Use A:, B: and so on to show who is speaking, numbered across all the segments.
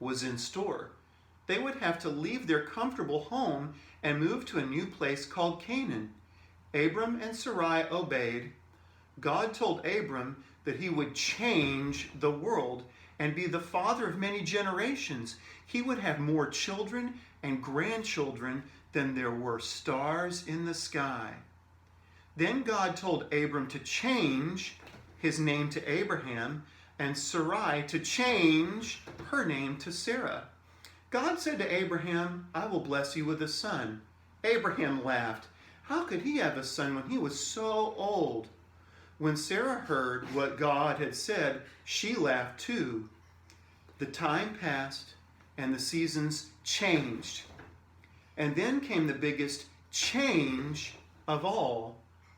A: was in store. They would have to leave their comfortable home and move to a new place called Canaan. Abram and Sarai obeyed. God told Abram that he would change the world and be the father of many generations. He would have more children and grandchildren than there were stars in the sky. Then God told Abram to change his name to Abraham and Sarai to change her name to Sarah. God said to Abraham, I will bless you with a son. Abraham laughed. How could he have a son when he was so old? When Sarah heard what God had said, she laughed too. The time passed and the seasons changed. And then came the biggest change of all.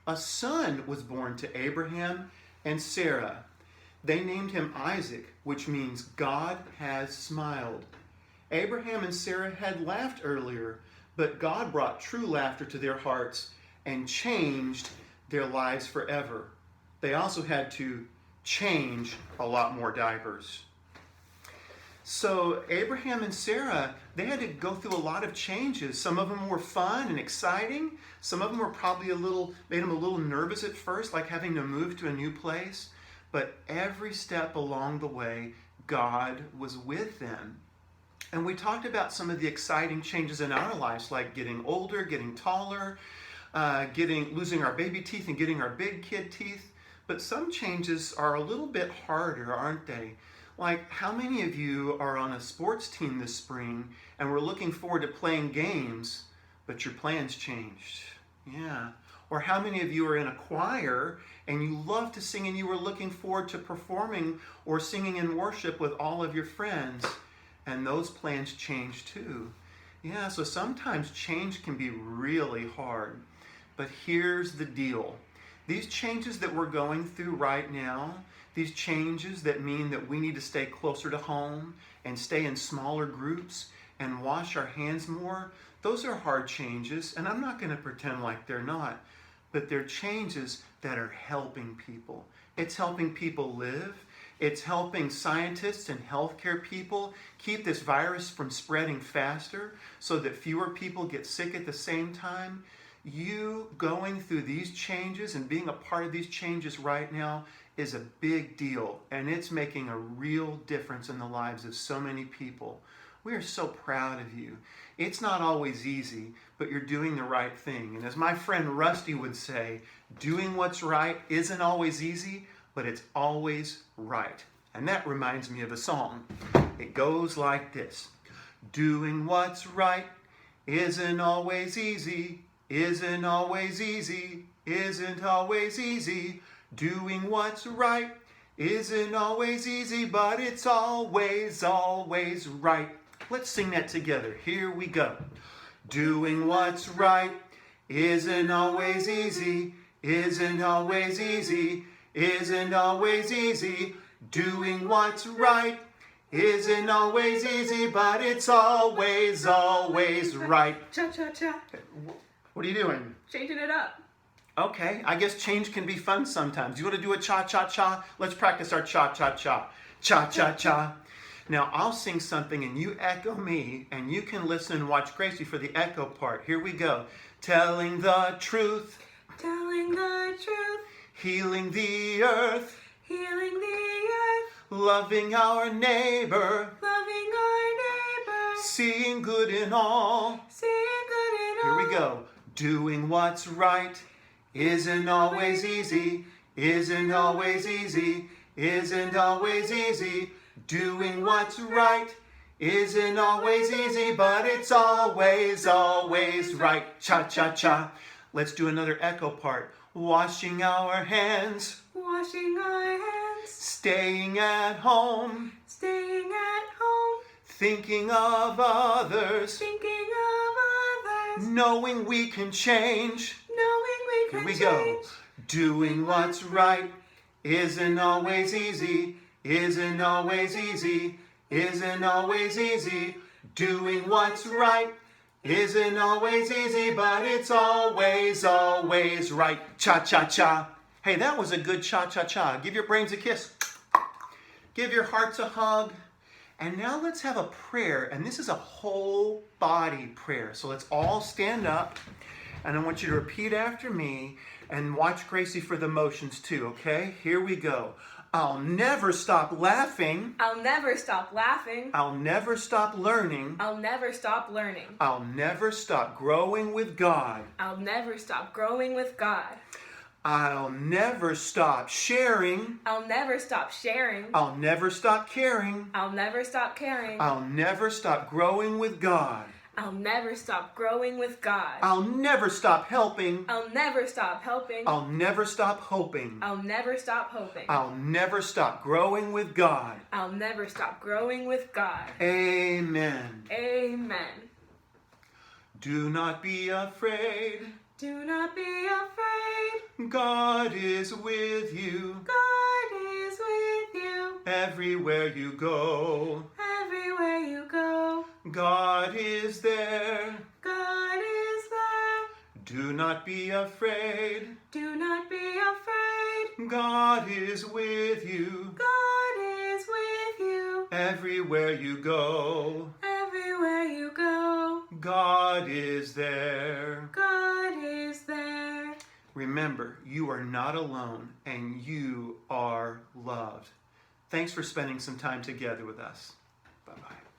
A: A son was born to Abraham and Sarah. They named him Isaac, which means God has smiled. Abraham and Sarah had laughed earlier, but God brought true laughter to their hearts and changed their lives forever. They also had to change a lot more diapers. So Abraham and Sarah, they had to go through a lot of changes. Some of them were fun and exciting. Some of them were probably made them a little nervous at first, like having to move to a new place. But every step along the way, God was with them. And we talked about some of the exciting changes in our lives, like getting older, getting taller, losing our baby teeth and getting our big kid teeth. But some changes are a little bit harder, aren't they? Like, how many of you are on a sports team this spring and we're looking forward to playing games, but your plans changed? Yeah. Or how many of you are in a choir and you love to sing and you were looking forward to performing or singing in worship with all of your friends, and those plans change too? Yeah, so sometimes change can be really hard. But here's the deal. These changes that we're going through right now, these changes that mean that we need to stay closer to home and stay in smaller groups and wash our hands more, those are hard changes, and I'm not going to pretend like they're not, but they're changes that are helping people. It's helping people live. It's helping scientists and healthcare people keep this virus from spreading faster so that fewer people get sick at the same time. You going through these changes and being a part of these changes right now is a big deal, and it's making a real difference in the lives of so many people. We are so proud of you. It's not always easy, but you're doing the right thing. And as my friend Rusty would say, doing what's right isn't always easy, but it's always right. And that reminds me of a song. It goes like this. Doing what's right isn't always easy, isn't always easy, isn't always easy. Doing what's right isn't always easy, but it's always, always right. Let's sing that together. Here we go. Doing what's right isn't always easy, isn't always easy, isn't always easy. Doing what's right isn't always easy, but it's always, always right.
B: Cha-cha-cha.
A: What are you doing?
B: Changing it up.
A: Okay, I guess change can be fun sometimes. You want to do a cha-cha-cha? Let's practice our cha-cha-cha. Cha-cha-cha. Now, I'll sing something and you echo me, and you can listen and watch Gracie for the echo part. Here we go. Telling the truth.
B: Telling the truth.
A: Healing the earth.
B: Healing the earth.
A: Loving our neighbor.
B: Loving our neighbor.
A: Seeing good in all.
B: Seeing good in all.
A: Here we go. Doing what's right isn't always easy, isn't always easy, isn't always easy. Doing what's right isn't always easy, but it's always, always right. Cha-cha-cha. Let's do another echo part. Washing our hands.
B: Washing our hands.
A: Staying at home.
B: Staying at home.
A: Thinking of others.
B: Thinking of others.
A: Knowing we can change.
B: Knowing we can
A: Here we
B: change.
A: go. Doing what's right isn't always easy, isn't always easy, isn't always easy. Doing what's right isn't always easy, but it's always, always right. Cha-cha-cha. Hey, that was a good cha-cha-cha. Give your brains a kiss. Give your hearts a hug. And now let's have a prayer, and this is a whole body prayer. So let's all stand up, and I want you to repeat after me and watch Gracie for the motions too, okay? Here we go. I'll never stop laughing.
B: I'll never stop laughing.
A: I'll never stop learning.
B: I'll never stop learning.
A: I'll never stop growing with God.
B: I'll never stop growing with God.
A: I'll never stop sharing.
B: I'll never stop sharing.
A: I'll never stop caring.
B: I'll never stop caring.
A: I'll never stop growing with God.
B: I'll never stop growing with God.
A: I'll never stop helping.
B: I'll never stop helping.
A: I'll never stop hoping.
B: I'll never stop hoping.
A: I'll never stop growing with God.
B: I'll never stop growing with God.
A: Amen.
B: Amen.
A: Do not be afraid.
B: Do not be afraid.
A: God is with you.
B: God is with you.
A: Everywhere you go.
B: Everywhere you go.
A: God is there.
B: God is there.
A: Do not be afraid.
B: Do not be afraid.
A: God is with you.
B: God is with you.
A: Everywhere you go.
B: Everywhere you go.
A: God is there.
B: God is there.
A: Remember, you are not alone and you are loved. Thanks for spending some time together with us. Bye-bye.